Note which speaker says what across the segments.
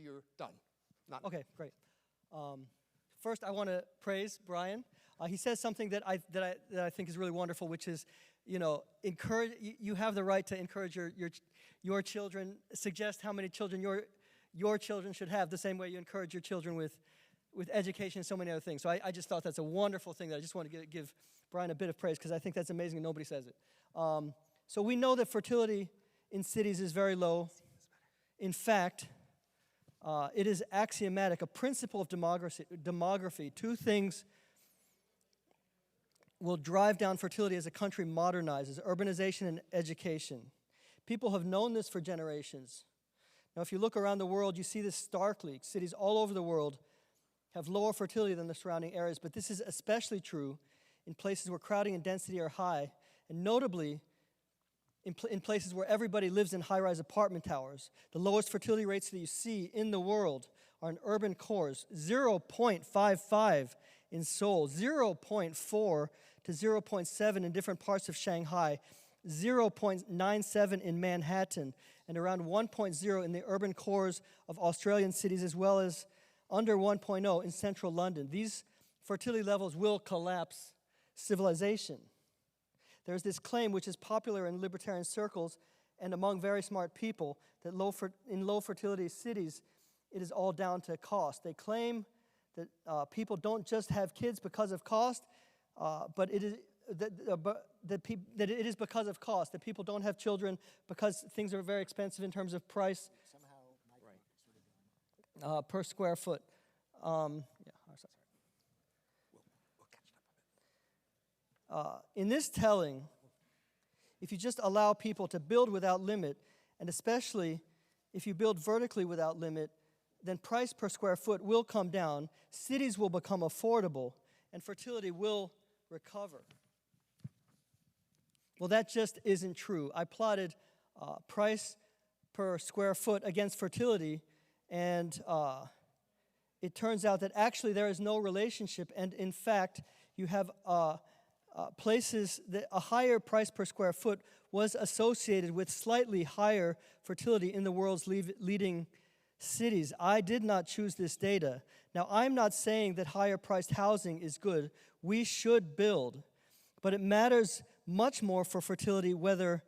Speaker 1: you're done. None.
Speaker 2: Okay, great. First, I want to praise Bryan. He says something that I think is really wonderful, which is, encourage. You have the right to encourage your children. Suggest how many children your children should have, the same way you encourage your children with education and so many other things. So I just thought that's a wonderful thing that I just want to give Bryan a bit of praise, because I think that's amazing and nobody says it. So we know that fertility in cities is very low. In fact, it is axiomatic, a principle of demography. Two things will drive down fertility as a country modernizes: urbanization and education. People have known this for generations. Now, if you look around the world, you see this starkly. Cities all over the world have lower fertility than the surrounding areas, but this is especially true in places where crowding and density are high, and notably in places where everybody lives in high-rise apartment towers. The lowest fertility rates that you see in the world are in urban cores: 0.55 in Seoul, 0.4 to 0.7 in different parts of Shanghai, 0.97 in Manhattan, and around 1.0 in the urban cores of Australian cities, as well as under 1.0 in central London. These fertility levels will collapse civilization. There's this claim, which is popular in libertarian circles and among very smart people, that in low fertility cities, it is all down to cost. They claim that people don't just have kids because of cost, but it is that it is because of cost, that people don't have children because things are very expensive in terms of price per square foot. In this telling, if you just allow people to build without limit, and especially if you build vertically without limit, then price per square foot will come down, cities will become affordable, and fertility will recover. Well, that just isn't true. I plotted price per square foot against fertility, and it turns out that actually there is no relationship, and in fact, you have places that a higher price per square foot was associated with slightly higher fertility in the world's leading cities. I did not choose this data. Now, I'm not saying that higher priced housing is good. We should build, but it matters much more for fertility whether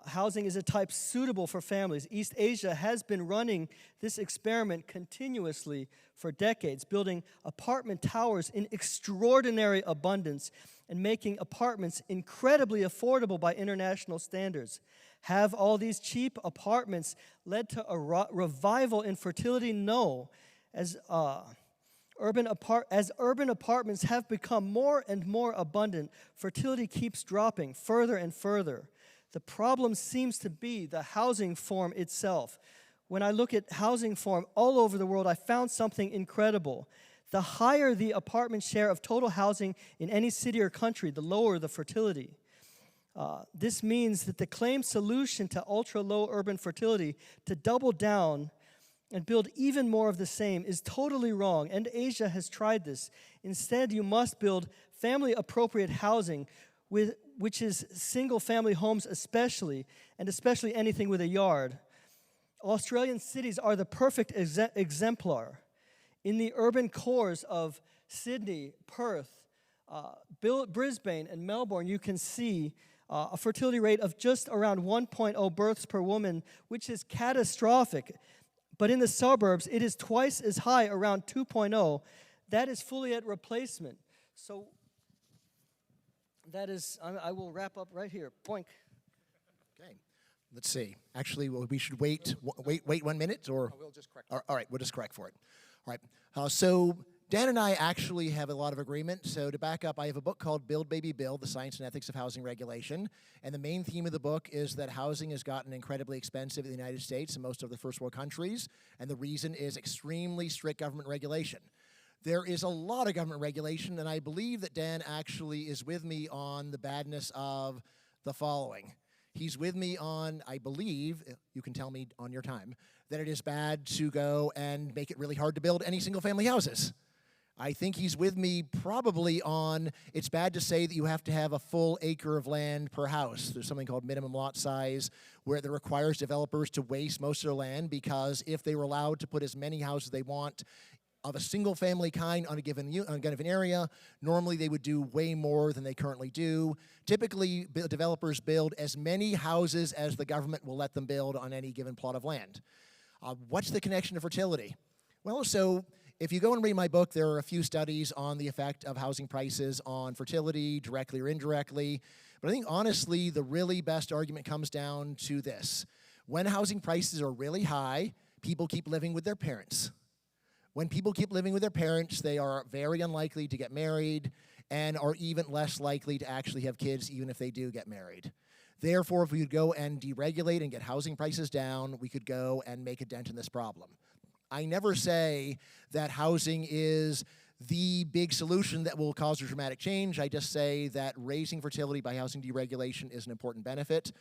Speaker 2: housing is a type suitable for families. East Asia has been running this experiment continuously for decades, building apartment towers in extraordinary abundance and making apartments incredibly affordable by international standards. Have all these cheap apartments led to a revival in fertility? No. As urban apartments have become more and more abundant, fertility keeps dropping further and further. The problem seems to be the housing form itself. When I look at housing form all over the world, I found something incredible. The higher the apartment share of total housing in any city or country, the lower the fertility. This means that the claimed solution to ultra-low urban fertility, to double down and build even more of the same, is totally wrong, and Asia has tried this. Instead, you must build family-appropriate housing, which is single-family homes especially, and especially anything with a yard. Australian cities are the perfect exemplar. In the urban cores of Sydney, Perth, Brisbane, and Melbourne, you can see a fertility rate of just around 1.0 births per woman, which is catastrophic. But in the suburbs, it is twice as high, around 2.0. That is fully at replacement. So that is, I will wrap up right here. Boink.
Speaker 3: Okay. Let's see. Actually, we should wait 1 minute, or
Speaker 1: we'll just correct.
Speaker 3: All right, we'll just correct for it. All right. So Dan and I actually have a lot of agreement. So to back up, I have a book called Build, Baby, Build, The Science and Ethics of Housing Regulation. And the main theme of the book is that housing has gotten incredibly expensive in the United States and most of the first world countries. And the reason is extremely strict government regulation. There is a lot of government regulation, and I believe that Dan actually is with me on the badness of the following. He's with me on, I believe, you can tell me on your time, that it is bad to go and make it really hard to build any single-family houses. I think he's with me probably on, it's bad to say that you have to have a full acre of land per house. There's something called minimum lot size where that requires developers to waste most of their land, because if they were allowed to put as many houses they want of a single family kind on a given area, normally they would do way more than they currently do. Typically, developers build as many houses as the government will let them build on any given plot of land. What's the connection to fertility? Well, so if you go and read my book, there are a few studies on the effect of housing prices on fertility, directly or indirectly. But I think, honestly, the really best argument comes down to this. When housing prices are really high, people keep living with their parents. When people keep living with their parents, they are very unlikely to get married and are even less likely to actually have kids, even if they do get married. Therefore, if we could go and deregulate and get housing prices down, we could go and make a dent in this problem. I never say that housing is the big solution that will cause a dramatic change. I just say that raising fertility by housing deregulation is an important benefit.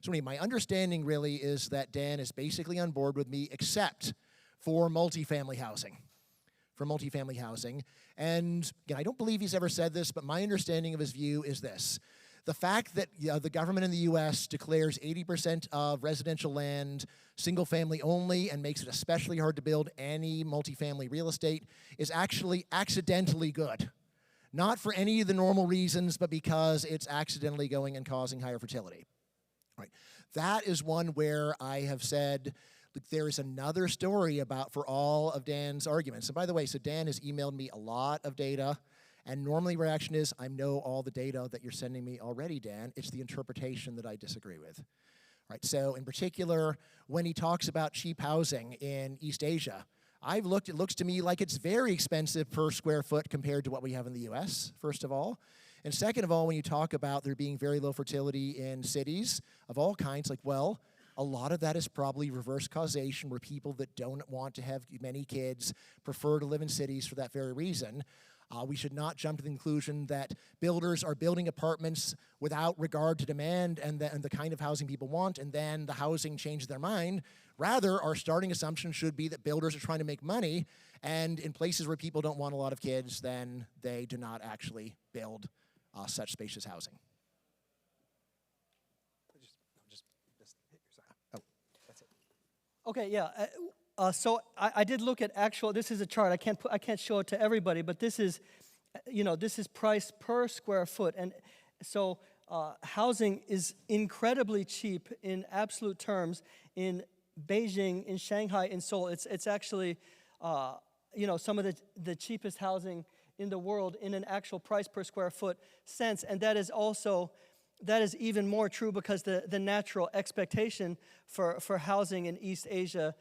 Speaker 3: So anyway, my understanding really is that Dan is basically on board with me, except for multifamily housing. And again, I don't believe he's ever said this, but my understanding of his view is this. The fact that the government in the U.S. declares 80% of residential land single-family only and makes it especially hard to build any multifamily real estate is actually accidentally good. Not for any of the normal reasons, but because it's accidentally going and causing higher fertility. Right. That is one where I have said, look, there is another story about for all of Dan's arguments. And by the way, so Dan has emailed me a lot of data. And normally reaction is, I know all the data that you're sending me already, Dan. It's the interpretation that I disagree with. Right, so in particular, when he talks about cheap housing in East Asia, I've looked, it looks to me like it's very expensive per square foot compared to what we have in the US, first of all. And second of all, when you talk about there being very low fertility in cities of all kinds, like, well, a lot of that is probably reverse causation, where people that don't want to have many kids prefer to live in cities for that very reason. We should not jump to the conclusion that builders are building apartments without regard to demand and the kind of housing people want, and then the housing changes their mind. Rather, our starting assumption should be that builders are trying to make money, and in places where people don't want a lot of kids, then they do not actually build such spacious housing.
Speaker 1: Just hit your side.
Speaker 3: Oh, that's it.
Speaker 2: Okay, yeah. So I did look at actual. This is a chart. I can't show it to everybody, but this is, this is price per square foot, and so housing is incredibly cheap in absolute terms in Beijing, in Shanghai, in Seoul. It's actually, some of the cheapest housing in the world in an actual price per square foot sense, and that is even more true because the natural expectation for housing in East Asia,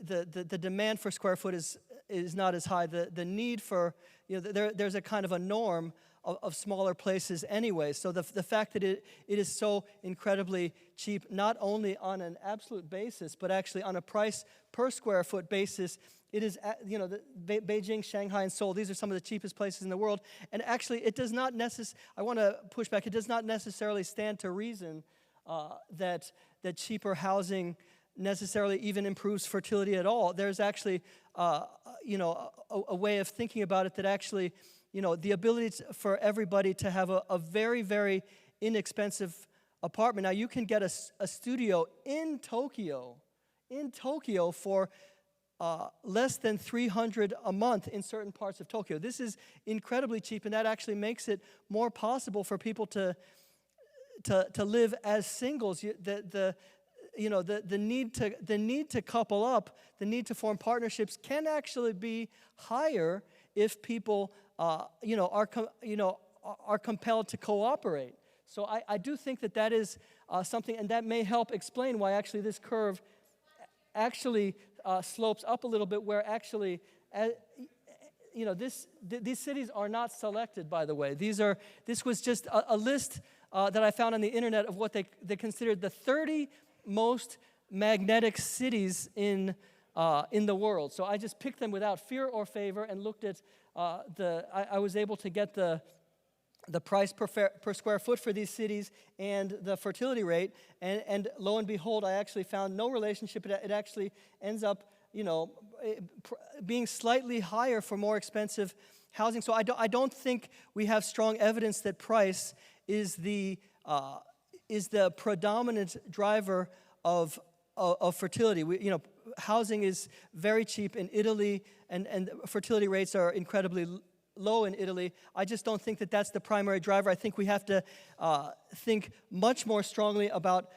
Speaker 2: the demand for square foot is not as high. The need for, there's a kind of a norm of smaller places anyway. So the fact that it is so incredibly cheap, not only on an absolute basis, but actually on a price per square foot basis, it is, Beijing, Shanghai, and Seoul, these are some of the cheapest places in the world. And actually, it does not I want to push back, it does not necessarily stand to reason that cheaper housing necessarily even improves fertility at all. There's actually, a way of thinking about it that actually, the ability for everybody to have a very, very inexpensive apartment. Now, you can get a studio in Tokyo for less than $300 a month in certain parts of Tokyo. This is incredibly cheap, and that actually makes it more possible for people to live as singles. The need to couple up, the need to form partnerships can actually be higher if people are compelled to cooperate. So I do think that is something, and that may help explain why actually this curve actually slopes up a little bit, where actually these cities are not selected, by the way. This was just a list that I found on the internet of what they considered the 30 most magnetic cities in the world. So I just picked them without fear or favor and looked at I was able to get the price per square foot for these cities and the fertility rate, and lo and behold, I actually found no relationship. It actually ends up, being slightly higher for more expensive housing. So I don't think we have strong evidence that price is the predominant driver of fertility. Housing is very cheap in Italy, and fertility rates are incredibly low in Italy. I just don't think that that's the primary driver. I think we have to think much more strongly about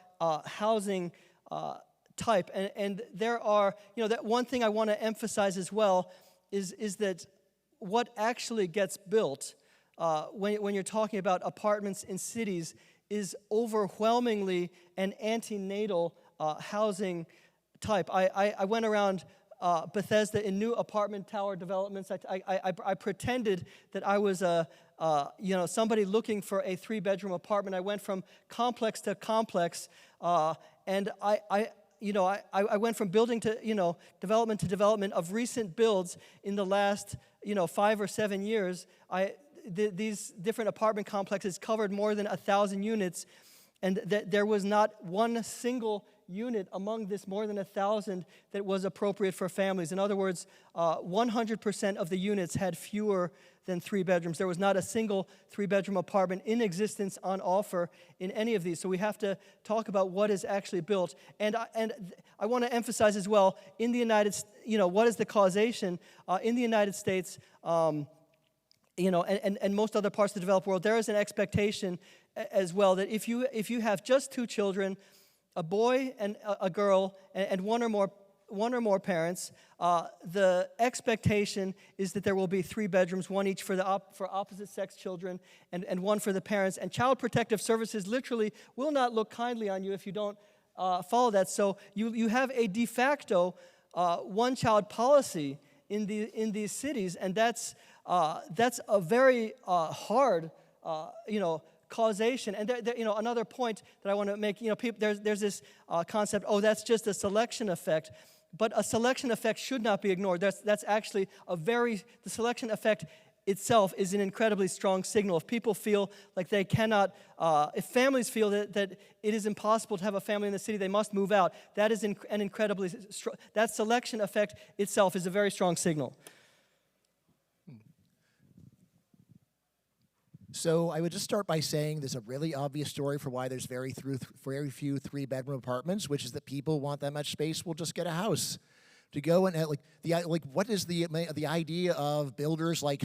Speaker 2: housing type. And there are, that one thing I want to emphasize as well is that what actually gets built when you're talking about apartments in cities is overwhelmingly an antenatal housing type. I went around Bethesda in new apartment tower developments. I pretended that I was somebody looking for a 3-bedroom apartment. I went from complex to complex, and I went from building to development of recent builds in the last 5 or 7 years. These different apartment complexes covered more than 1,000 units, and there was not one single unit among this more than 1,000 that was appropriate for families. In other words, 100% of the units had fewer than 3 bedrooms. There was not a single 3-bedroom apartment in existence on offer in any of these. So we have to talk about what is actually built. And I want to emphasize as well, in the United States, what is the causation? In the United States, and most other parts of the developed world, there is an expectation as well that if you have just 2 children, a boy and a girl, and one or more parents, the expectation is that there will be 3 bedrooms, one each for opposite sex children, and one for the parents. And Child Protective Services literally will not look kindly on you if you don't follow that. So you have a de facto one-child policy in these cities, and that's a very hard causation. And another point that I want to make, there's this concept, that's just a selection effect. But a selection effect should not be ignored. That's actually the selection effect itself is an incredibly strong signal. If people feel like they cannot, if families feel that it is impossible to have a family in the city, they must move out, that is an incredibly strong, that selection effect itself is a very strong signal.
Speaker 3: So I would just start by saying there's a really obvious story for why there's very few 3-bedroom apartments, which is that people want that much space, will just get a house. To go and what is the idea of builders like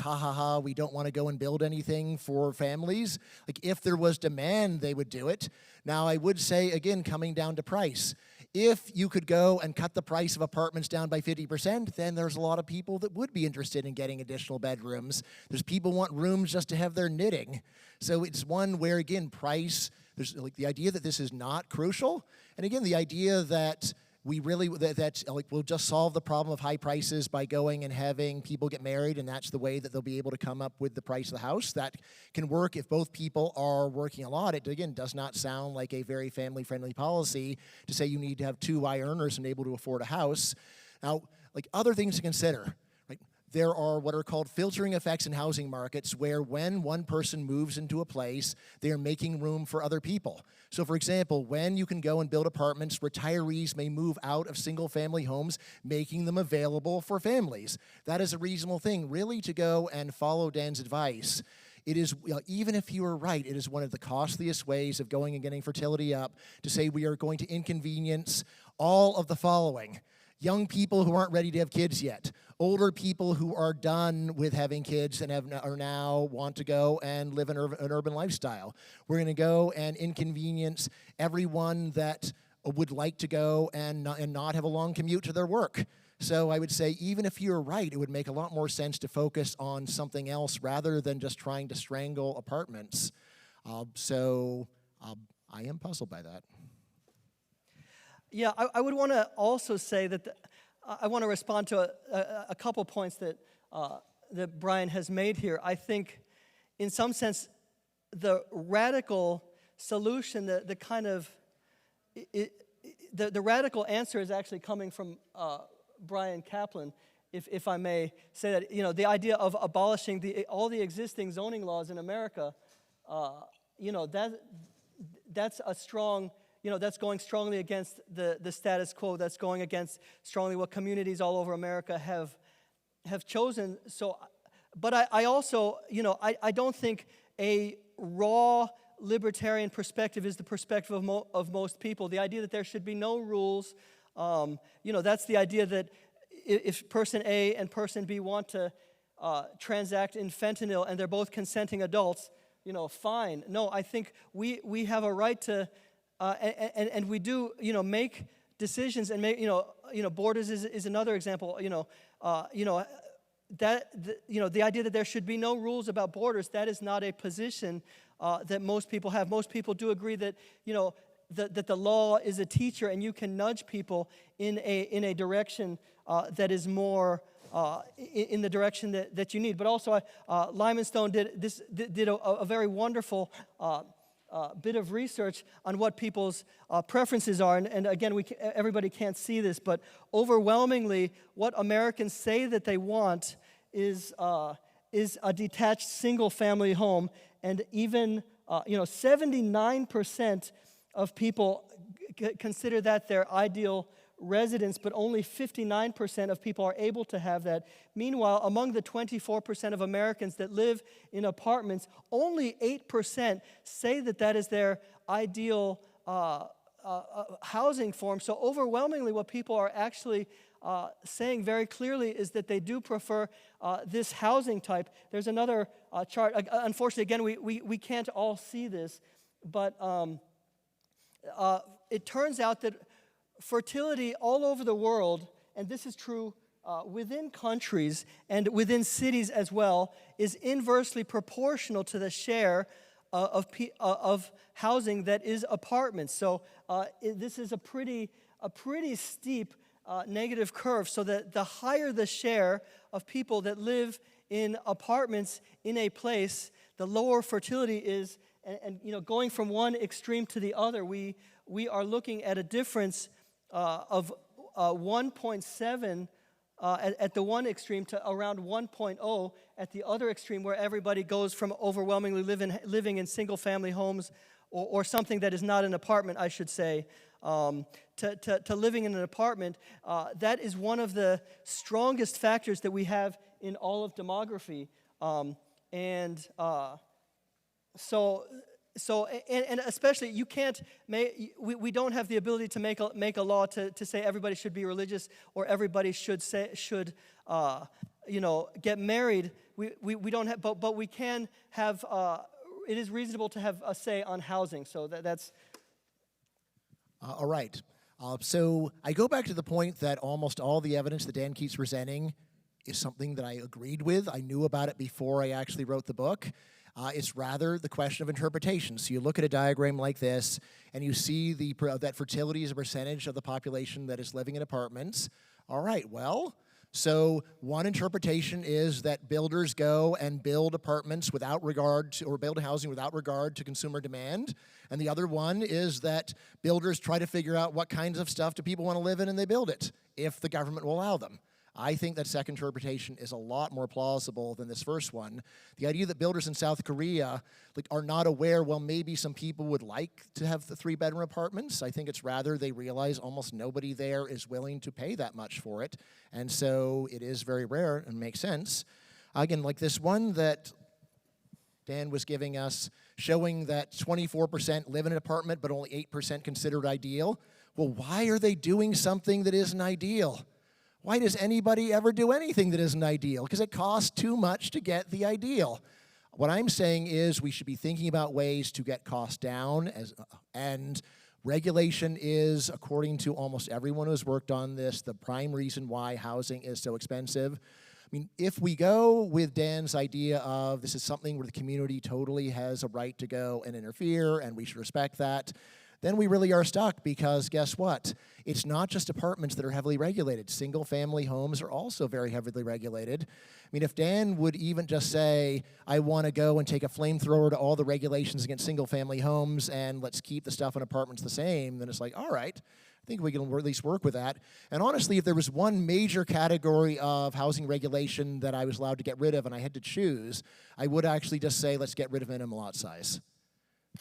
Speaker 3: we don't want to go and build anything for families? Like, if there was demand, they would do it. Now, I would say, again, coming down to price, if you could go and cut the price of apartments down by 50%, then there's a lot of people that would be interested in getting additional bedrooms. There's people who want rooms just to have their knitting. So it's one where, again, price, there's the idea that this is not crucial, and again, the idea that we'll just solve the problem of high prices by going and having people get married, and that's the way that they'll be able to come up with the price of the house. That can work if both people are working a lot. It, again, does not sound like a very family-friendly policy to say you need to have 2 high earners and able to afford a house. Now, other things to consider. There are what are called filtering effects in housing markets, where when one person moves into a place, they are making room for other people. So, for example, when you can go and build apartments, retirees may move out of single-family homes, making them available for families. That is a reasonable thing, really, to go and follow Dan's advice. It is, even if you are right, it is one of the costliest ways of going and getting fertility up to say we are going to inconvenience all of the following: young people who aren't ready to have kids yet, older people who are done with having kids and are now want to go and live an urban lifestyle. We're going to go and inconvenience everyone that would like to go and not have a long commute to their work. So I would say, even if you're right, it would make a lot more sense to focus on something else rather than just trying to strangle apartments. I am puzzled by that.
Speaker 2: Yeah, I would want to also say that I want to respond to a couple points that Bryan has made here. I think, in some sense, the radical solution, the radical answer is actually coming from Bryan Caplan, if I may say that. The idea of abolishing all the existing zoning laws in America, that's a strong that's going strongly against the status quo. That's going against strongly what communities all over America have chosen. So, but I also, I don't think a raw libertarian perspective is the perspective of most people. The idea that there should be no rules, that's the idea that if person A and person B want to transact in fentanyl and they're both consenting adults, fine. No, I think we have a right to, and we do, make decisions and make, Borders is another example. The idea that there should be no rules about borders, that is not a position that most people have. Most people do agree that, that the law is a teacher and you can nudge people in a direction that is more in the direction that you need. But also, Lyman Stone did a very wonderful bit of research on what people's preferences are. And again, everybody can't see this, but overwhelmingly, what Americans say that they want is a detached single-family home. And even 79% of people consider that their ideal residence, but only 59% of people are able to have that. Meanwhile, among the 24% of Americans that live in apartments, only 8% say that is their ideal housing form. So overwhelmingly, what people are actually saying very clearly is that they do prefer this housing type. There's another chart. Unfortunately, again, we can't all see this, but it turns out that fertility all over the world, and this is true within countries and within cities as well, is inversely proportional to the share of housing that is apartments. So this is a pretty steep negative curve. So that the higher the share of people that live in apartments in a place, the lower fertility is. And going from one extreme to the other, we are looking at a difference of 1.7 at the one extreme to around 1.0 at the other extreme, where everybody goes from overwhelmingly living in single-family homes or something that is not an apartment, I should say, to living in an apartment. That is one of the strongest factors that we have in all of demography. So especially you can't we don't have the ability to make a law to say everybody should be religious or everybody should get married. We don't have, but we can have. It is reasonable to have a say on housing. So that's.
Speaker 3: All right. So I go back to the point that almost all the evidence that Dan keeps presenting is something that I agreed with. I knew about it before I actually wrote the book. It's rather the question of interpretation. So you look at a diagram like this, and you see that fertility is a percentage of the population that is living in apartments. All right, well, so one interpretation is that builders go and build apartments without regard to, or build housing without regard to consumer demand. And the other one is that builders try to figure out what kinds of stuff do people want to live in, and they build it, if the government will allow them. I think that second interpretation is a lot more plausible than this first one. The idea that builders in South Korea are not aware, well, maybe some people would like to have the 3-bedroom apartments. I think it's rather they realize almost nobody there is willing to pay that much for it. And so it is very rare and makes sense. Again, like this one that Dan was giving us, showing that 24% live in an apartment, but only 8% considered ideal. Well, why are they doing something that isn't ideal? Why does anybody ever do anything that isn't ideal? Because it costs too much to get the ideal. What I'm saying is we should be thinking about ways to get costs down, and regulation is, according to almost everyone who's worked on this, the prime reason why housing is so expensive. I mean, if we go with Dan's idea of this is something where the community totally has a right to go and interfere, and we should respect that, then we really are stuck, because guess what? It's not just apartments that are heavily regulated. Single-family homes are also very heavily regulated. I mean, if Dan would even just say, I want to go and take a flamethrower to all the regulations against single-family homes and let's keep the stuff in apartments the same, then it's like, all right, I think we can at least work with that. And honestly, if there was one major category of housing regulation that I was allowed to get rid of and I had to choose, I would actually just say, let's get rid of minimum lot size.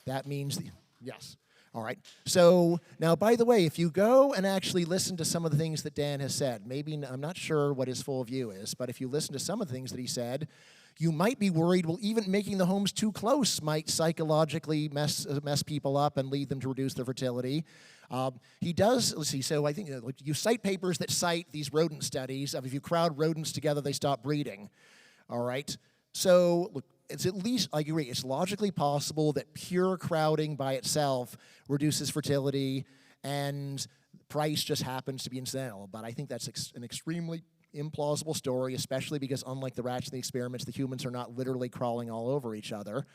Speaker 3: That means, yes. All right. So now, by the way, if you go and actually listen to some of the things that Dan has said, maybe I'm not sure what his full view is, but if you listen to some of the things that he said, you might be worried, well, even making the homes too close might psychologically mess people up and lead them to reduce their fertility. He does, let's see, so I think you cite papers that cite these rodent studies of if you crowd rodents together, they stop breeding. All right. So look, it's at least, I agree, it's logically possible that pure crowding by itself reduces fertility and price just happens to be incidental. But I think that's an extremely implausible story, especially because unlike the rats in the experiments, the humans are not literally crawling all over each other.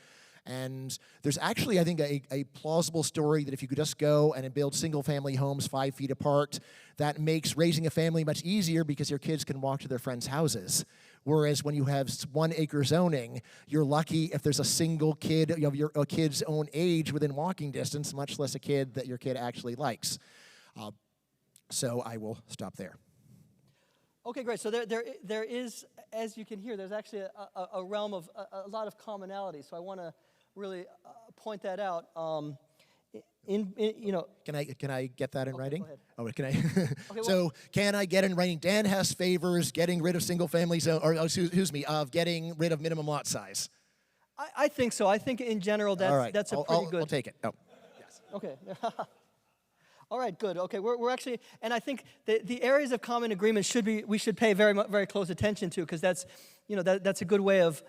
Speaker 3: And there's actually, I think, a plausible story that if you could just go and build single-family homes 5 feet apart, that makes raising a family much easier because your kids can walk to their friends' houses. Whereas when you have 1 acre zoning, you're lucky if there's a single kid of a kid's own age within walking distance, much less a kid that your kid actually likes. So I will stop there.
Speaker 2: Okay, great. So there is, as you can hear, there's actually a realm of a lot of commonality. So I want to really point that out.
Speaker 3: Can I get that in writing?
Speaker 2: Go ahead.
Speaker 3: Oh, can I?
Speaker 2: Okay,
Speaker 3: So can I get in writing? Dan Hess favors getting rid of single families, of getting rid of minimum lot size.
Speaker 2: I think so. I think in general that's
Speaker 3: All right.
Speaker 2: that's a pretty good.
Speaker 3: I'll take it. Oh, yes.
Speaker 2: Okay. All right, good. Okay, we're actually, and I think the areas of common agreement we should pay very close attention to, because that's that's a good way of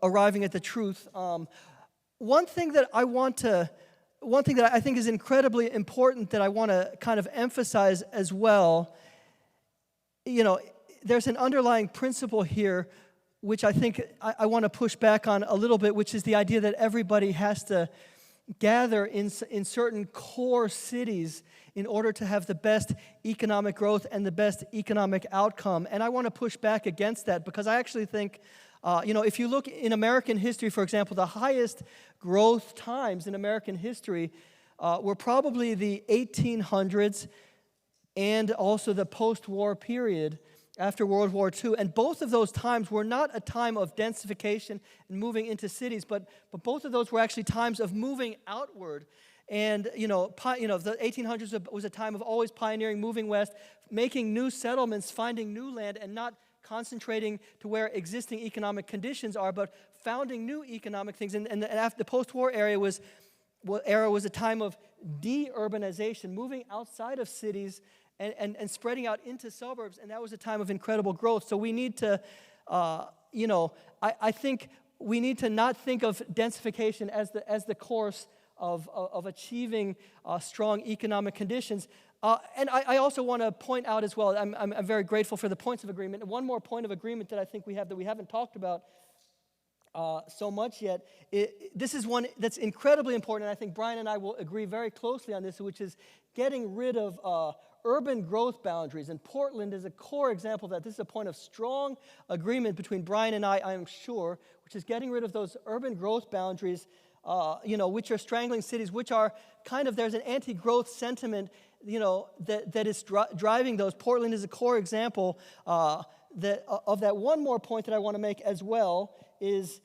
Speaker 2: arriving at the truth. One thing that I think is incredibly important that I want to kind of emphasize as well, there's an underlying principle here which I think I want to push back on a little bit, which is the idea that everybody has to gather in certain core cities in order to have the best economic growth and the best economic outcome. And I want to push back against that, because I actually think, if you look in American history, for example, the highest growth times in American history were probably the 1800s and also the post-war period after World War II. And both of those times were not a time of densification and moving into cities, but both of those were actually times of moving outward. And, the 1800s was a time of always pioneering, moving west, making new settlements, finding new land, and not concentrating to where existing economic conditions are, but founding new economic things. And after the post-war era was a time of de-urbanization, moving outside of cities and spreading out into suburbs, and that was a time of incredible growth. So we need to, I think we need to not think of densification as the course of achieving strong economic conditions. And I also want to point out as well, I'm very grateful for the points of agreement. One more point of agreement that I think we have that we haven't talked about so much yet. This is one that's incredibly important, and I think Bryan and I will agree very closely on this, which is getting rid of urban growth boundaries. And Portland is a core example of that. This is a point of strong agreement between Bryan and I am sure, which is getting rid of those urban growth boundaries, which are strangling cities, which are kind of, there's an anti-growth sentiment, that is driving those. Portland is a core example of that. One more point that I want to make as well is,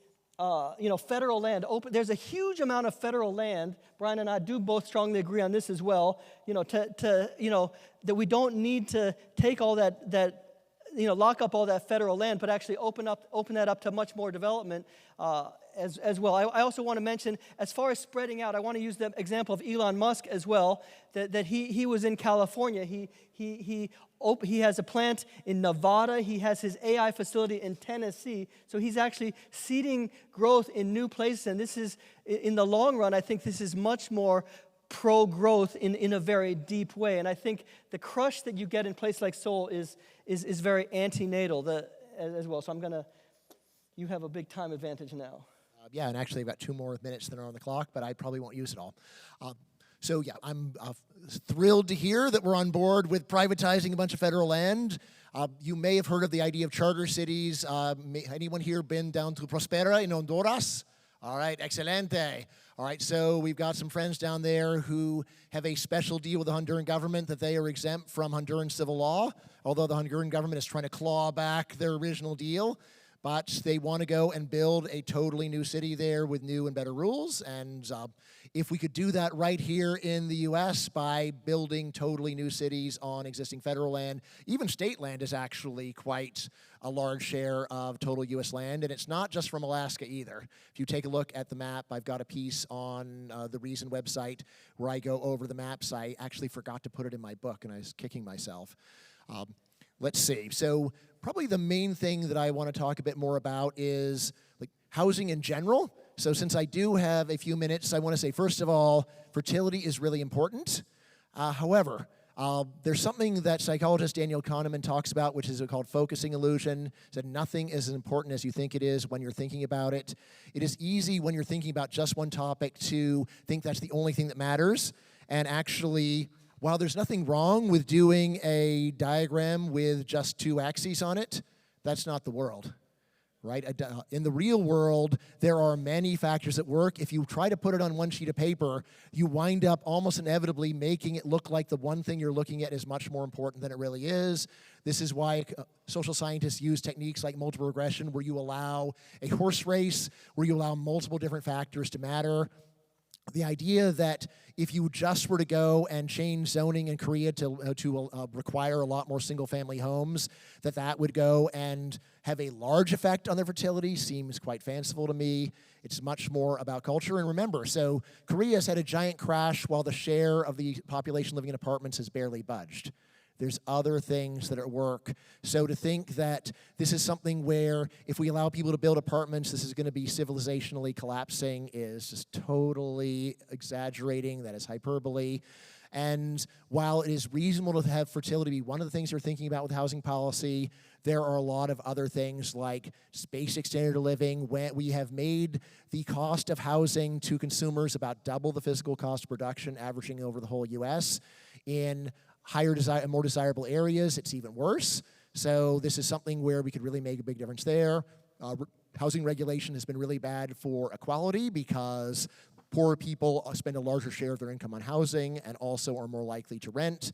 Speaker 2: federal land. There's a huge amount of federal land. Bryan and I do both strongly agree on this as well. That we don't need to take all that lock up all that federal land, but actually open that up to much more development as well. I also want to mention, as far as spreading out, I want to use the example of Elon Musk as well. That he was in California. He has a plant in Nevada. He has his AI facility in Tennessee. So he's actually seeding growth in new places. And this is, in the long run, I think this is much more pro-growth in a very deep way. And I think the crush that you get in places like Seoul is very antenatal as well. So you have a big time advantage now.
Speaker 3: And actually I've got 2 more minutes that are on the clock, but I probably won't use it all. I'm thrilled to hear that we're on board with privatizing a bunch of federal land. You may have heard of the idea of charter cities. Anyone here been down to Prospera in Honduras? All right, excelente. All right, so we've got some friends down there who have a special deal with the Honduran government that they are exempt from Honduran civil law, although the Honduran government is trying to claw back their original deal. But they want to go and build a totally new city there with new and better rules. And if we could do that right here in the U.S. by building totally new cities on existing federal land, even state land is actually quite a large share of total U.S. land. And it's not just from Alaska either. If you take a look at the map, I've got a piece on the Reason website where I go over the maps. I actually forgot to put it in my book, and I was kicking myself. Let's see. So probably the main thing that I want to talk a bit more about is like housing in general. So since I do have a few minutes, I want to say, first of all, fertility is really important. However, there's something that psychologist Daniel Kahneman talks about, which is called focusing illusion. That nothing is as important as you think it is when you're thinking about it. It is easy when you're thinking about just one topic to think that's the only thing that matters. And actually, while there's nothing wrong with doing a diagram with just two axes on it, that's not the world, right? In the real world, there are many factors at work. If you try to put it on one sheet of paper, you wind up almost inevitably making it look like the one thing you're looking at is much more important than it really is. This is why social scientists use techniques like multiple regression, where you allow a horse race, where you allow multiple different factors to matter. The idea that if you just were to go and change zoning in Korea to require a lot more single-family homes, that would go and have a large effect on their fertility seems quite fanciful to me. It's much more about culture. And remember, so Korea's had a giant crash while the share of the population living in apartments has barely budged. There's other things that are at work. So to think that this is something where if we allow people to build apartments, this is going to be civilizationally collapsing is just totally exaggerating. That is hyperbole. And while it is reasonable to have fertility be one of the things you're thinking about with housing policy, there are a lot of other things like just basic standard of living. We have made the cost of housing to consumers about double the physical cost of production, averaging over the whole U.S. In more desirable areas, it's even worse. So this is something where we could really make a big difference there. Housing regulation has been really bad for equality because poorer people spend a larger share of their income on housing and also are more likely to rent.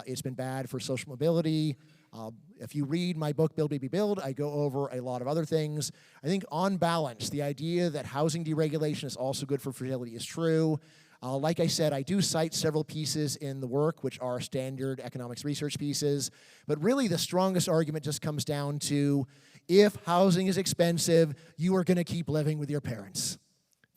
Speaker 3: It's been bad for social mobility. If you read my book, Build, Baby, Build, I go over a lot of other things. I think on balance, the idea that housing deregulation is also good for fertility is true. Like I said, I do cite several pieces in the work, which are standard economics research pieces. But really, the strongest argument just comes down to if housing is expensive, you are going to keep living with your parents.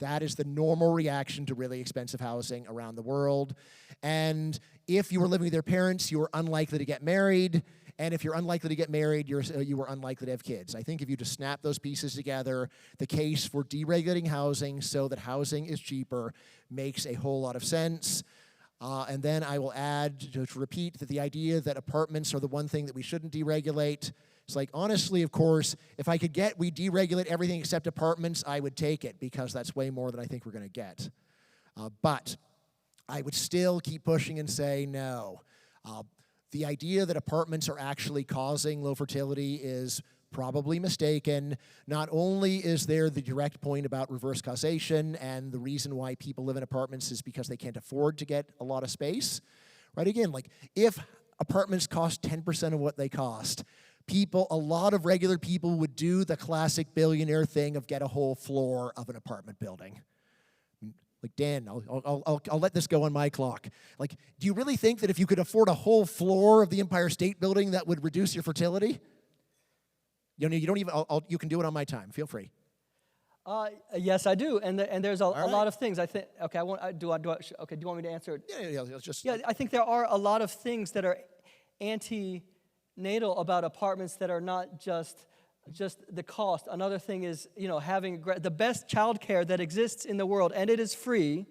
Speaker 3: That is the normal reaction to really expensive housing around the world. And if you are living with your parents, you are unlikely to get married. And if you're unlikely to get married, you are unlikely to have kids. I think if you just snap those pieces together, the case for deregulating housing so that housing is cheaper makes a whole lot of sense. And then I will add, to repeat, that the idea that apartments are the one thing that we shouldn't deregulate. It's like, honestly, of course, if I could we deregulate everything except apartments, I would take it because that's way more than I think we're going to get. But I would still keep pushing and say no. The idea that apartments are actually causing low fertility is probably mistaken. Not only is there the direct point about reverse causation, and the reason why people live in apartments is because they can't afford to get a lot of space. Right? Again, like if apartments cost 10% of what they cost, a lot of regular people would do the classic billionaire thing of get a whole floor of an apartment building. Like, Dan, I'll let this go on my clock. Like, do you really think that if you could afford a whole floor of the Empire State Building, that would reduce your fertility? You don't even. You can do it on my time. Feel free.
Speaker 2: Yes, I do, and there's a
Speaker 3: right.
Speaker 2: lot of things. I think. Okay, do you want me to answer it?
Speaker 3: Yeah. Let's just.
Speaker 2: Yeah, I think there are a lot of things that are anti-natal about apartments that are not just the cost. Another thing is, having the best childcare that exists in the world, and it is free.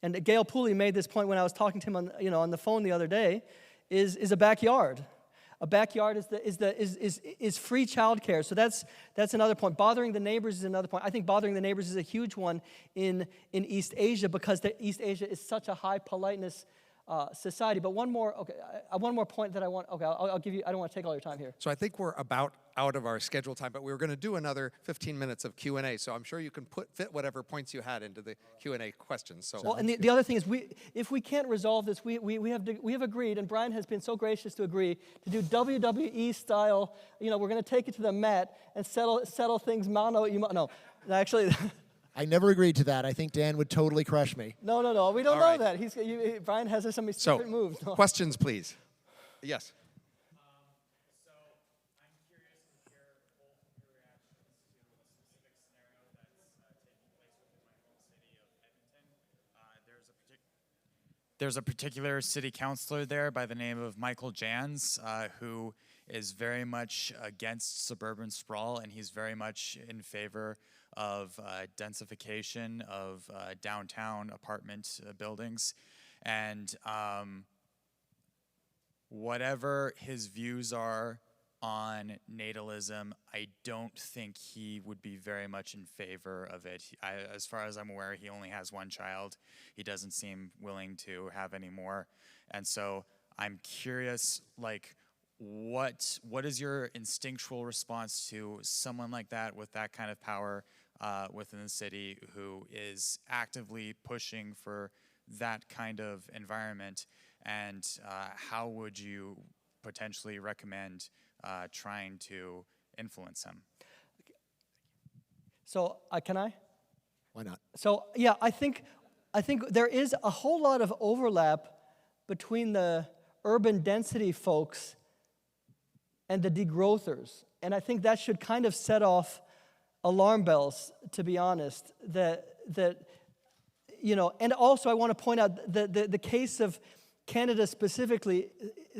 Speaker 2: And Gail Pooley made this point when I was talking to him on the phone the other day. Is a backyard. A backyard is free childcare. So that's another point. Bothering the neighbors is another point. I think bothering the neighbors is a huge one in East Asia because East Asia is such a high politeness society. But one more point that I want. Okay, I'll give you. I don't want to take all your time here.
Speaker 1: So I think we're about out of our scheduled time, but we were going to do another 15 minutes of Q&A. So I'm sure you can fit whatever points you had into the Q&A questions. So
Speaker 2: Well, and the other thing is, if we can't resolve this, we have agreed, and Bryan has been so gracious to agree to do WWE style. We're going to take it to the mat and settle things mano a mano. No, actually.
Speaker 3: I never agreed to that. I think Dan would totally crush me.
Speaker 2: No. We don't
Speaker 1: All
Speaker 2: know
Speaker 1: right.
Speaker 2: that. Bryan has some
Speaker 1: So,
Speaker 2: secret moves. No.
Speaker 1: questions, please. Yes.
Speaker 4: So I'm curious to hear both of your reactions to a specific scenario that's taking place within my home city of Edmonton. There's a particular city councilor there by the name of Michael Jans, who is very much against suburban sprawl, and he's very much in favor of densification of downtown apartment buildings. And whatever his views are on natalism, I don't think he would be very much in favor of it. As far as I'm aware, he only has one child. He doesn't seem willing to have any more. And so I'm curious, what is your instinctual response to someone like that with that kind of power within the city who is actively pushing for that kind of environment? And how would you potentially recommend trying to influence him?
Speaker 2: So can I?
Speaker 3: Why not?
Speaker 2: So yeah, I think there is a whole lot of overlap between the urban density folks and the degrowthers, and I think that should kind of set off alarm bells, to be honest. And also I want to point out the case of Canada specifically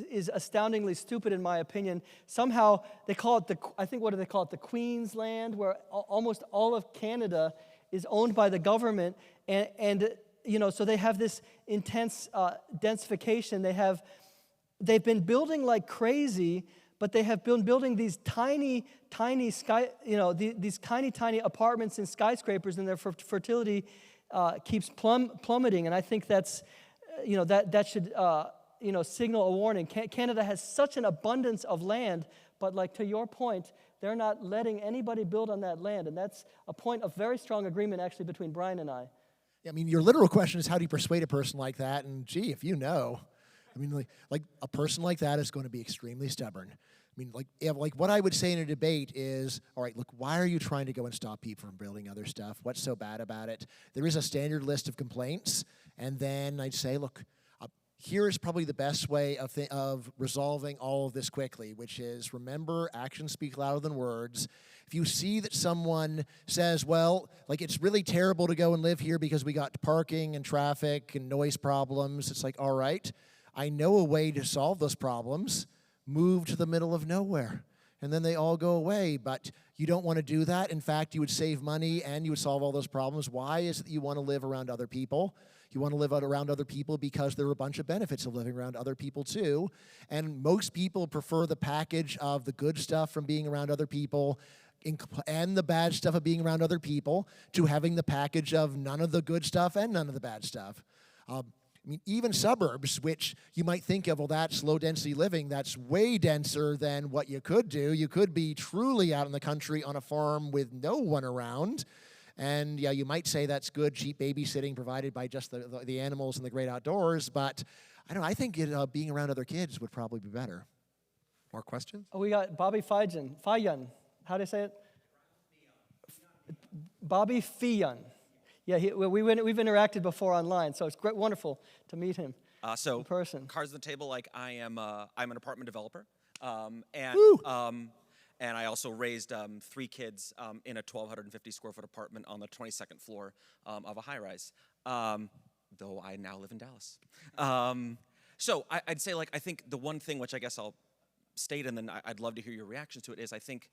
Speaker 2: is astoundingly stupid in my opinion. Somehow they call it what do they call it? The Queen's Land, where almost all of Canada is owned by the government, and so they have this intense densification. They've been building like crazy, but they have been building these tiny these tiny apartments and skyscrapers, and their fertility keeps plummeting. And I think that's that should signal a warning. Canada has such an abundance of land, but to your point, they're not letting anybody build on that land, and that's a point of very strong agreement actually between Bryan and I.
Speaker 3: Yeah, I mean, your literal question is how do you persuade a person like that? And gee, if you know, I mean, like a person like that is going to be extremely stubborn. I mean, what I would say in a debate is, all right, look, why are you trying to go and stop people from building other stuff? What's so bad about it? There is a standard list of complaints, and then I'd say, look, here is probably the best way of resolving all of this quickly, which is remember, actions speak louder than words. If you see that someone says, well, it's really terrible to go and live here because we got parking and traffic and noise problems, it's all right, I know a way to solve those problems. Move to the middle of nowhere, and then they all go away. But you don't want to do that. In fact, you would save money and you would solve all those problems. Why is it that you want to live around other people? You want to live around other people because there are a bunch of benefits of living around other people too. And most people prefer the package of the good stuff from being around other people and the bad stuff of being around other people to having the package of none of the good stuff and none of the bad stuff. I mean, even suburbs, which you might think of, well, that's low-density living, that's way denser than what you could do. You could be truly out in the country on a farm with no one around. And, yeah, you might say that's good, cheap babysitting provided by just the animals and the great outdoors. But, I think being around other kids would probably be better.
Speaker 1: More questions?
Speaker 2: Oh, we got Bobby Fiyan. How do you say it? Bobby Fiyan. Yeah, we've interacted before online, so it's wonderful to meet him in person.
Speaker 5: Cards on the table. I'm an apartment developer, and I also raised 3 kids in a 1,250 square foot apartment on the 22nd floor of a high rise. Though I now live in Dallas. So I'd say I think the one thing which I guess I'll state, and then I'd love to hear your reactions to it, is I think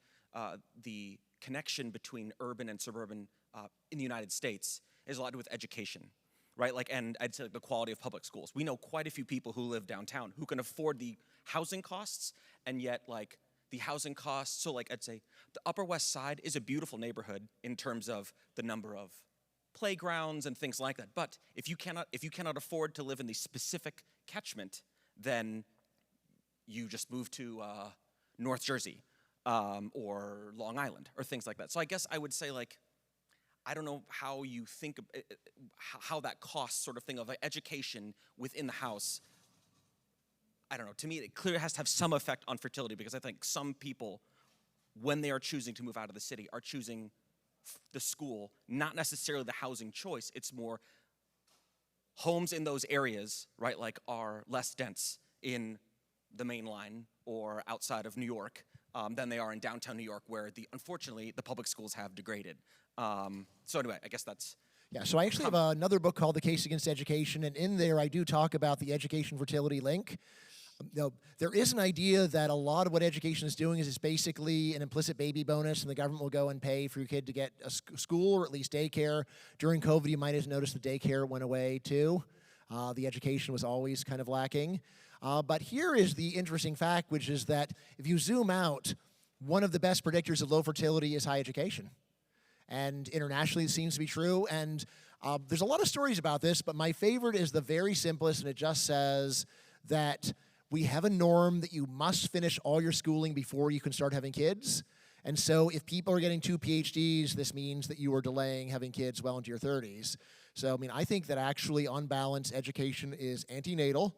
Speaker 5: the connection between urban and suburban in the United States is a lot to do with education, right? And I'd say the quality of public schools. We know quite a few people who live downtown who can afford the housing costs, and yet the housing costs. So I'd say the Upper West Side is a beautiful neighborhood in terms of the number of playgrounds and things like that. But if you cannot afford to live in the specific catchment, then you just move to North Jersey or Long Island or things like that. So I guess I would say, like, I don't know how you think how that cost sort of thing of education within the house. I don't know. To me, it clearly has to have some effect on fertility, because I think some people, when they are choosing to move out of the city, are choosing the school, not necessarily the housing choice. It's more homes in those areas, right, like, are less dense in the main line or outside of New York than they are in downtown New York, where unfortunately the public schools have degraded. So anyway, I guess that's.
Speaker 3: Yeah, so I actually have another book called The Case Against Education, and in there I do talk about the education fertility link. There is an idea that a lot of what education is doing is it's basically an implicit baby bonus, and the government will go and pay for your kid to get a school or at least daycare. During COVID, you might have noticed the daycare went away too. The education was always kind of lacking. But here is the interesting fact, which is that if you zoom out, one of the best predictors of low fertility is high education. And internationally, it seems to be true. And there's a lot of stories about this, but my favorite is the very simplest, and it just says that we have a norm that you must finish all your schooling before you can start having kids. And so if people are getting 2 PhDs, this means that you are delaying having kids well into your 30s. So, I mean, I think that actually, on balance, education is antenatal.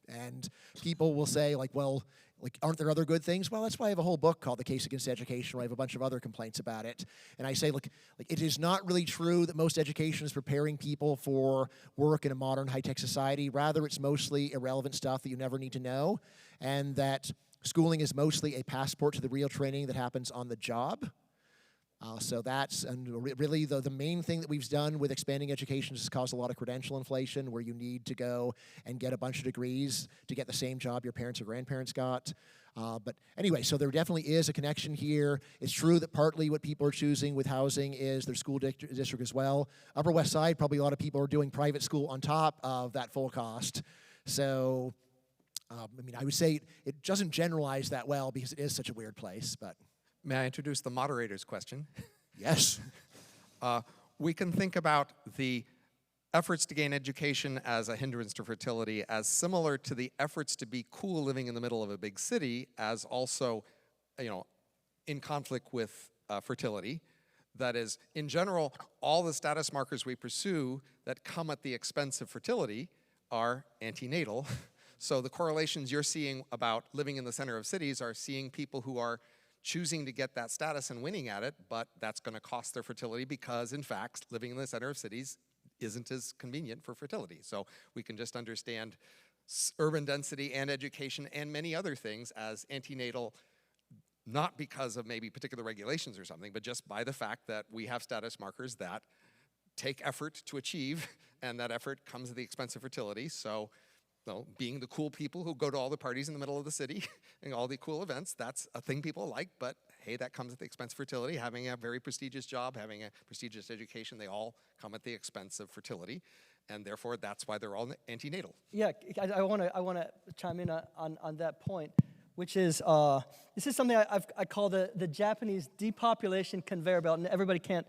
Speaker 3: And people will say, like, well, like, aren't there other good things? Well, that's why I have a whole book called The Case Against Education, where I have a bunch of other complaints about it. And I say, look, like, it is not really true that most education is preparing people for work in a modern high-tech society. Rather, it's mostly irrelevant stuff that you never need to know, and that schooling is mostly a passport to the real training that happens on the job. So that's, and really the main thing that we've done with expanding education has caused a lot of credential inflation, where you need to go and get a bunch of degrees to get the same job your parents or grandparents got. But anyway, so there definitely is a connection here. It's true that partly what people are choosing with housing is their school district as well. Upper West Side, probably a lot of people are doing private school on top of that full cost. So, I mean, I would say it doesn't generalize that well, because it is such a weird place, but.
Speaker 1: May I introduce the moderator's question?
Speaker 3: Yes.
Speaker 1: We can think about the efforts to gain education as a hindrance to fertility as similar to the efforts to be cool living in the middle of a big city as also, in conflict with fertility. That is, in general, all the status markers we pursue that come at the expense of fertility are antenatal. So the correlations you're seeing about living in the center of cities are seeing people who are choosing to get that status and winning at it, but that's going to cost their fertility because, in fact, living in the center of cities isn't as convenient for fertility. So we can just understand urban density and education and many other things as antenatal, not because of maybe particular regulations or something, but just by the fact that we have status markers that take effort to achieve, and that effort comes at the expense of fertility. So, being the cool people who go to all the parties in the middle of the city and all the cool events, that's a thing people like, but hey, that comes at the expense of fertility. Having a very prestigious job, having a prestigious education, they all come at the expense of fertility, and therefore that's why they're all antenatal.
Speaker 2: Yeah, I want to chime in on that point, which is this is something I call the Japanese depopulation conveyor belt, and everybody can't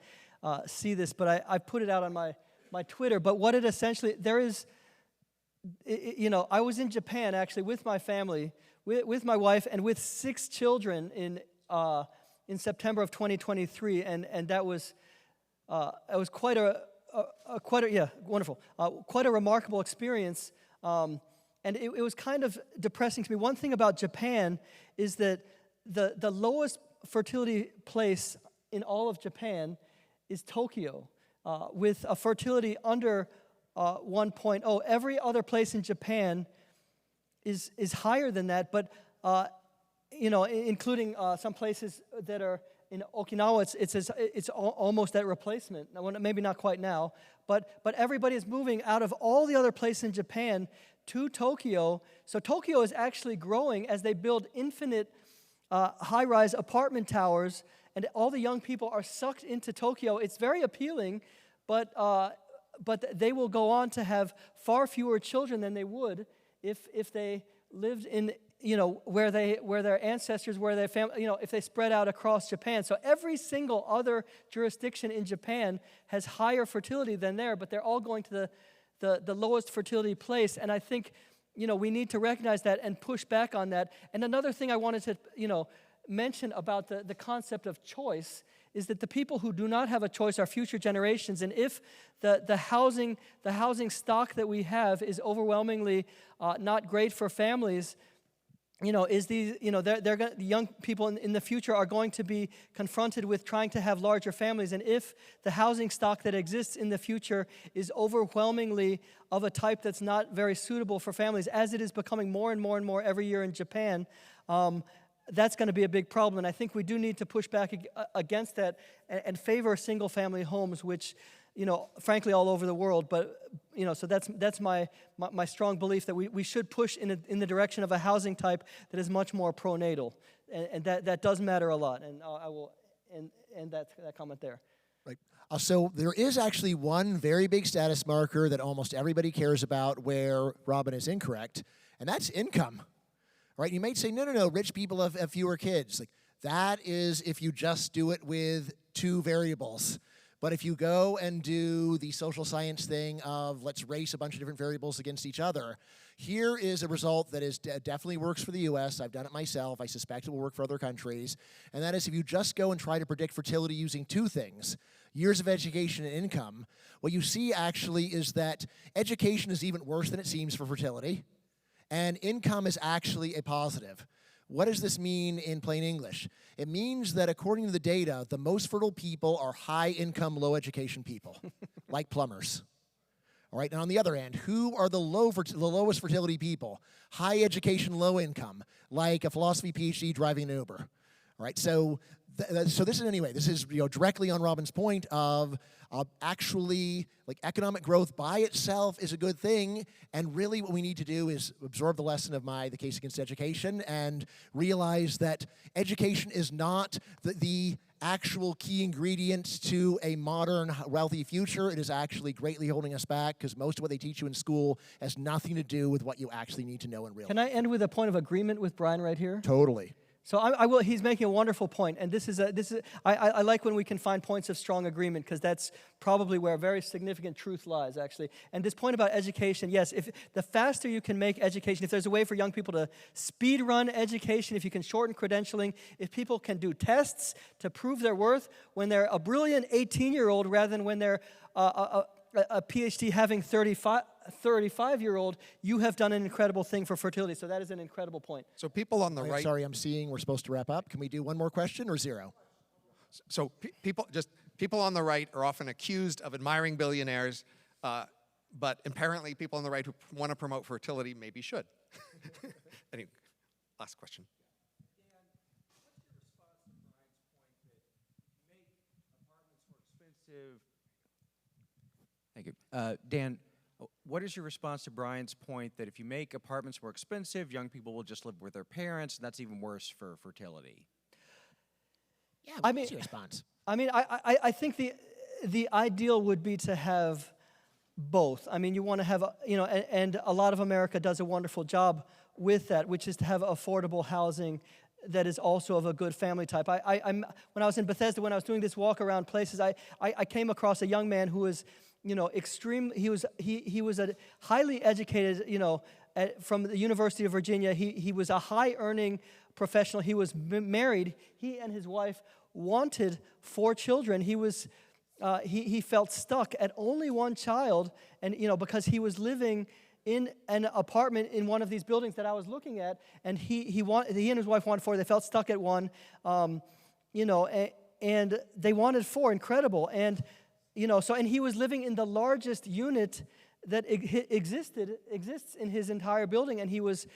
Speaker 2: see this, but I put it out on my Twitter. But what it essentially, there is. I was in Japan actually with my family, with my wife, and with 6 children in September of 2023, and that was quite a wonderful, quite a remarkable experience, and it was kind of depressing to me. One thing about Japan is that the lowest fertility place in all of Japan is Tokyo, with a fertility under 1.0. Every other place in Japan is higher than that, but including some places that are in Okinawa, it's almost at replacement. Maybe not quite now, but everybody is moving out of all the other places in Japan to Tokyo. So Tokyo is actually growing as they build infinite high-rise apartment towers, and all the young people are sucked into Tokyo. It's very appealing, but they will go on to have far fewer children than they would if they lived in where their ancestors, where their family, if they spread out across Japan. So every single other jurisdiction in Japan has higher fertility than there, but they're all going to the lowest fertility place. And I think we need to recognize that and push back on that. And another thing I wanted to, mention about the concept of choice is that the people who do not have a choice are future generations. And if the housing stock that we have is overwhelmingly not great for families, the young people in the future are going to be confronted with trying to have larger families. And if the housing stock that exists in the future is overwhelmingly of a type that's not very suitable for families, as it is becoming more and more and more every year in Japan, that's going to be a big problem. And I think we do need to push back against that and favor single-family homes, which, frankly, all over the world. But, so that's my strong belief that we should push in the direction of a housing type that is much more pronatal. And that does matter a lot. And I will end that comment there.
Speaker 3: Right. So there is actually one very big status marker that almost everybody cares about where Robin is incorrect, and that's income. Right? You might say, no, rich people have fewer kids. Like, that is if you just do it with two variables. But if you go and do the social science thing of let's race a bunch of different variables against each other, here is a result that is definitely works for the U.S. I've done it myself. I suspect it will work for other countries. And that is if you just go and try to predict fertility using two things, years of education and income, what you see actually is that education is even worse than it seems for fertility. And income is actually a positive. What does this mean in plain English? It means that according to the data, the most fertile people are high-income, low-education people, like plumbers. All right, and on the other end, who are the lowest fertility people? High education, low income, like a philosophy PhD driving an Uber. All right, so this is directly on Robin's point of actually, like, economic growth by itself is a good thing, and really what we need to do is absorb the lesson of the case against education and realize that education is not the actual key ingredient to a modern, wealthy future. It is actually greatly holding us back because most of what they teach you in school has nothing to do with what you actually need to know in real life.
Speaker 2: Can I end with a point of agreement with Bryan right here?
Speaker 3: Totally.
Speaker 2: So I will. He's making a wonderful point, and I like when we can find points of strong agreement because that's probably where very significant truth lies, actually. And this point about education, yes, if the faster you can make education, if there's a way for young people to speed run education, if you can shorten credentialing, if people can do tests to prove their worth when they're a brilliant 18-year-old rather than when they're a PhD having 35-year-old, you have done an incredible thing for fertility. So that is an incredible point.
Speaker 1: So people on the right...
Speaker 3: Sorry, I'm seeing we're supposed to wrap up. Can we do one more question or zero?
Speaker 1: So people on the right are often accused of admiring billionaires, but apparently people on the right who want to promote fertility maybe should. Anyway, last question.
Speaker 6: Thank you. Dan, what is your response to Bryan's point that if you make apartments more expensive, young people will just live with their parents, and that's even worse for fertility?
Speaker 3: Yeah, what's your response?
Speaker 2: I think the ideal would be to have both. I mean, you want to have, and a lot of America does a wonderful job with that, which is to have affordable housing that is also of a good family type. When I was in Bethesda, when I was doing this walk around places, I came across a young man who was, he was a highly educated, from the University of Virginia. He was a high earning professional. He was married. He and his wife wanted 4 children. He felt stuck at only one child, and because he was living in an apartment in one of these buildings that I was looking at, and he and his wife wanted 4. They felt stuck at one, and they wanted 4. Incredible, and and he was living in the largest unit that exists in his entire building, and he was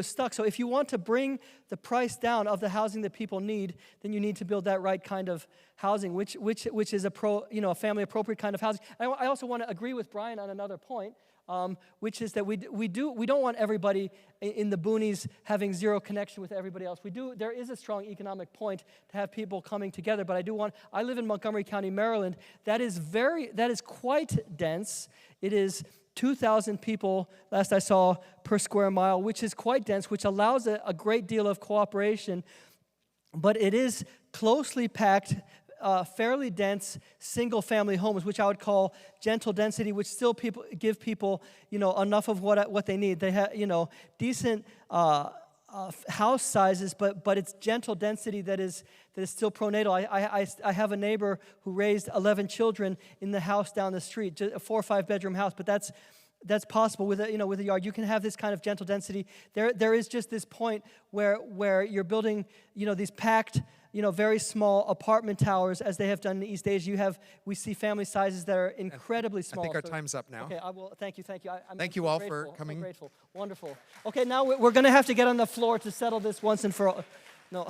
Speaker 2: stuck. So if you want to bring the price down of the housing that people need, then you need to build that right kind of housing, which is a family appropriate kind of housing. I also want to agree with Bryan on another point, which is that we don't want everybody in the boonies having zero connection with everybody else. There is a strong economic point to have people coming together, but I live in Montgomery County, Maryland. That is quite dense. It is 2,000 people, last I saw, per square mile, which is quite dense, which allows a great deal of cooperation, but it is closely packed fairly dense single-family homes, which I would call gentle density, which still give people, enough of what they need. They have, decent house sizes, but it's gentle density that is still pronatal. I have a neighbor who raised 11 children in the house down the street, just a 4 or 5 bedroom house, but that's possible with a yard. You can have this kind of gentle density. There is just this point where you're building, these packed, very small apartment towers, as they have done in East Asia. We see family sizes that are incredibly small.
Speaker 1: I think our time's up now.
Speaker 2: Okay, I will. Thank you. I'm
Speaker 1: Thank
Speaker 2: so
Speaker 1: you all
Speaker 2: grateful,
Speaker 1: for coming.
Speaker 2: So grateful. Wonderful. Okay, now we're going to have to get on the floor to settle this once and for all. No.